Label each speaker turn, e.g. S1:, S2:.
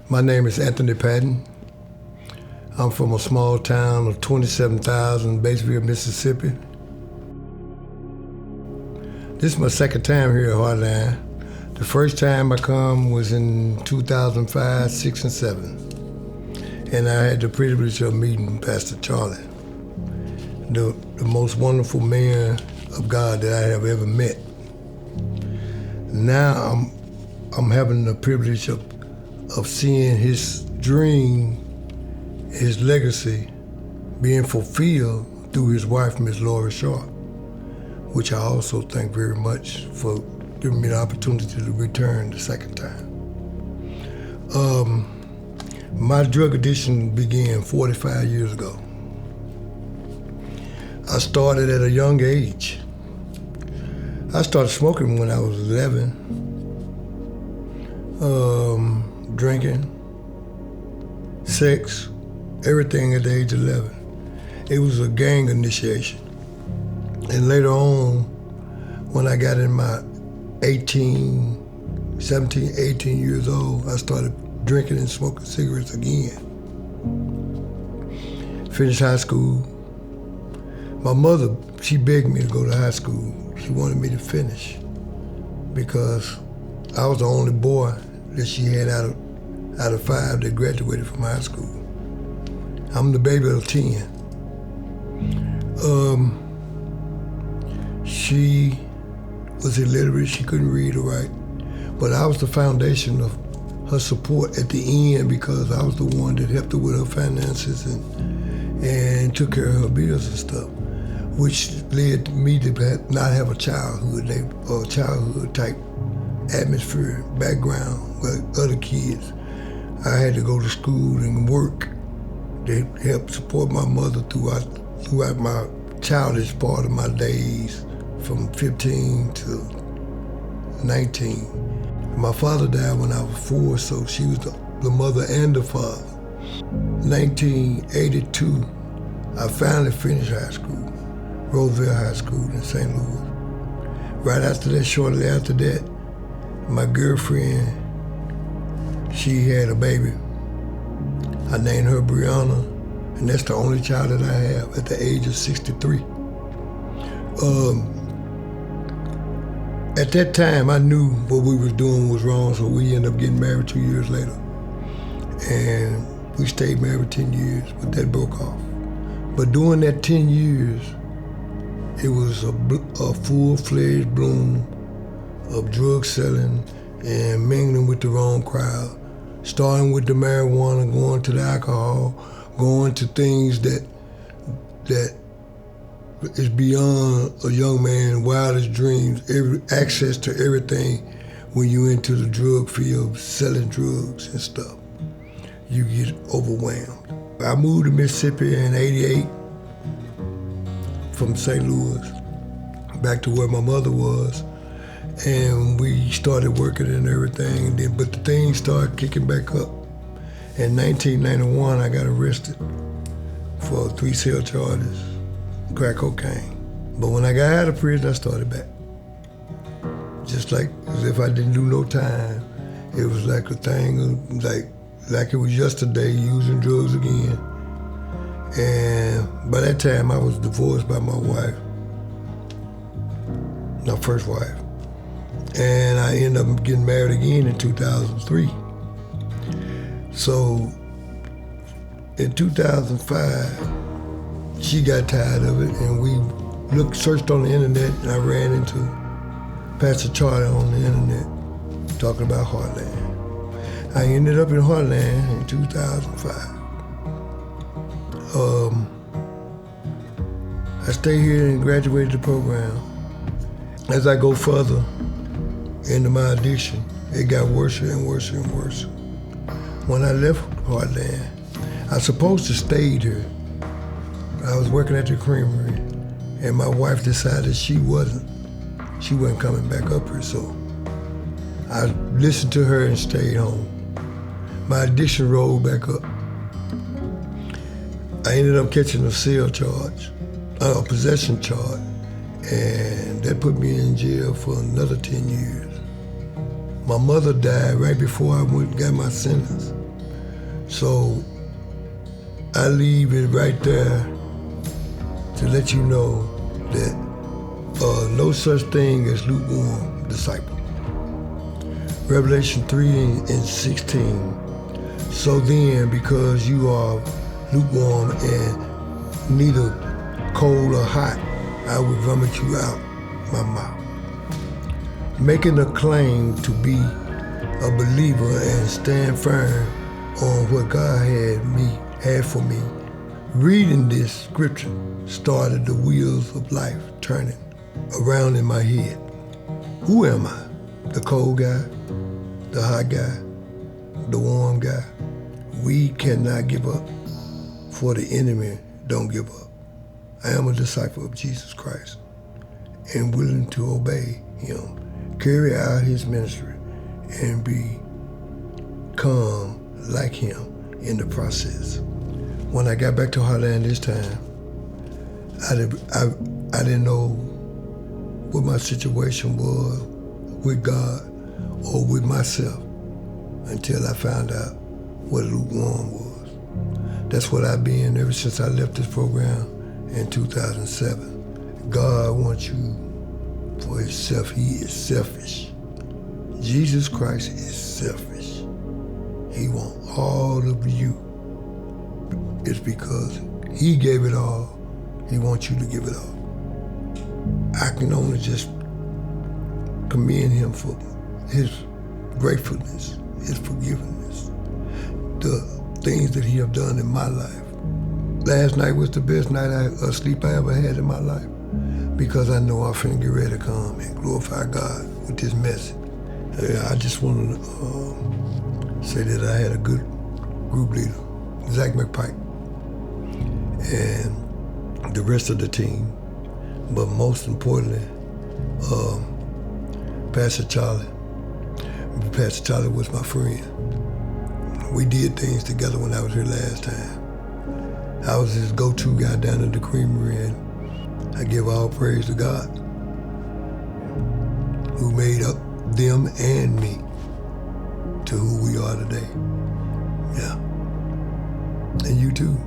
S1: My name is Anthony Patton. I'm from a small town of 27,000, Batesville, Mississippi. This is my second time here at Heartland. The first time I come was in 2005, 6, and 7. And I had the privilege of meeting Pastor Charlie, the most wonderful man of God that I have ever met. Now I'm having the privilege of seeing his dream, his legacy being fulfilled through his wife, Miss Laura Sharp, which I also thank very much for giving me the opportunity to return the second time. My drug addiction began 45 years ago. I started at a young age. I started smoking when I was 11, drinking, sex, everything at the age of 11. It was a gang initiation. And later on, when I got in my 17, 18 years old, I started drinking and smoking cigarettes again. Finished high school. My mother, she begged me to go to high school. She wanted me to finish because I was the only boy that she had out of 5 that graduated from high school. I'm the baby of 10. She was illiterate, she couldn't read or write, but I was the foundation of her support at the end because I was the one that helped her with her finances and took care of her bills and stuff, which led me to not have a childhood type atmosphere, background with other kids. I had to go to school and work to help support my mother throughout my childish part of my days from 15 to 19. My father died when I was 4, so she was the mother and the father. 1982, I finally finished high school, Roseville High School in St. Louis. Right after that, shortly after that, my girlfriend, she had a baby. I named her Brianna, and that's the only child that I have at the age of 63. At that time, I knew what we was doing was wrong, so we ended up getting married 2 years later. And we stayed married 10 years, but that broke off. But during that 10 years, it was a full-fledged bloom of drug selling and mingling with the wrong crowd, starting with the marijuana, going to the alcohol, going to things that is beyond a young man's wildest dreams, access to everything. When you're into the drug field, selling drugs and stuff, you get overwhelmed. I moved to Mississippi in '88 from St. Louis back to where my mother was, and we started working and everything, but the things started kicking back up. In 1991, I got arrested for 3 cell charges, crack cocaine. But when I got out of prison, I started back. Just like as if I didn't do no time. It was like a thing, like it was yesterday, using drugs again. And by that time, I was divorced by my wife, my first wife. And I ended up getting married again in 2003. So in 2005, she got tired of it, and we searched on the internet, and I ran into Pastor Charlie on the internet talking about Heartland. I ended up in Heartland in 2005. I stayed here and graduated the program. As I go further into my addiction, it got worse and worse and worse. When I left Heartland, I supposed to stay here. I was working at the creamery, and my wife decided she wasn't coming back up here, so I listened to her and stayed home. My addiction rolled back up. I ended up catching a cell charge, a possession charge, and that put me in jail for another 10 years. My mother died right before I went and got my sentence. So I leave it right there to let you know that no such thing as lukewarm disciple. Revelation 3:16. So then, because you are lukewarm and neither cold or hot, I will vomit you out my mouth. Making a claim to be a believer and stand firm on what God had for me. Reading this scripture started the wheels of life turning around in my head. Who am I? The cold guy? The hot guy? The warm guy? We cannot give up, for the enemy don't give up. I am a disciple of Jesus Christ and willing to obey him, carry out his ministry, and become like him in the process. When I got back to Heartland this time, I didn't know what my situation was with God or with myself until I found out what lukewarm was. That's what I've been ever since I left this program in 2007. God wants you for himself. He is selfish. Jesus Christ is selfish. He wants all of you. It's because he gave it all. He wants you to give it all. I can only just commend him for his gratefulness, his forgiveness, the things that he have done in my life. Last night was the best night of sleep I ever had in my life, because I know I'm finna get ready to come and glorify God with this message. I just want to say that I had a good group leader, Zach McPike, and the rest of the team, but most importantly, Pastor Charlie. Pastor Charlie was my friend. We did things together when I was here last time. I was his go-to guy down at the creamery, and I give all praise to God, who made up them and me to who we are today. Yeah. And you too.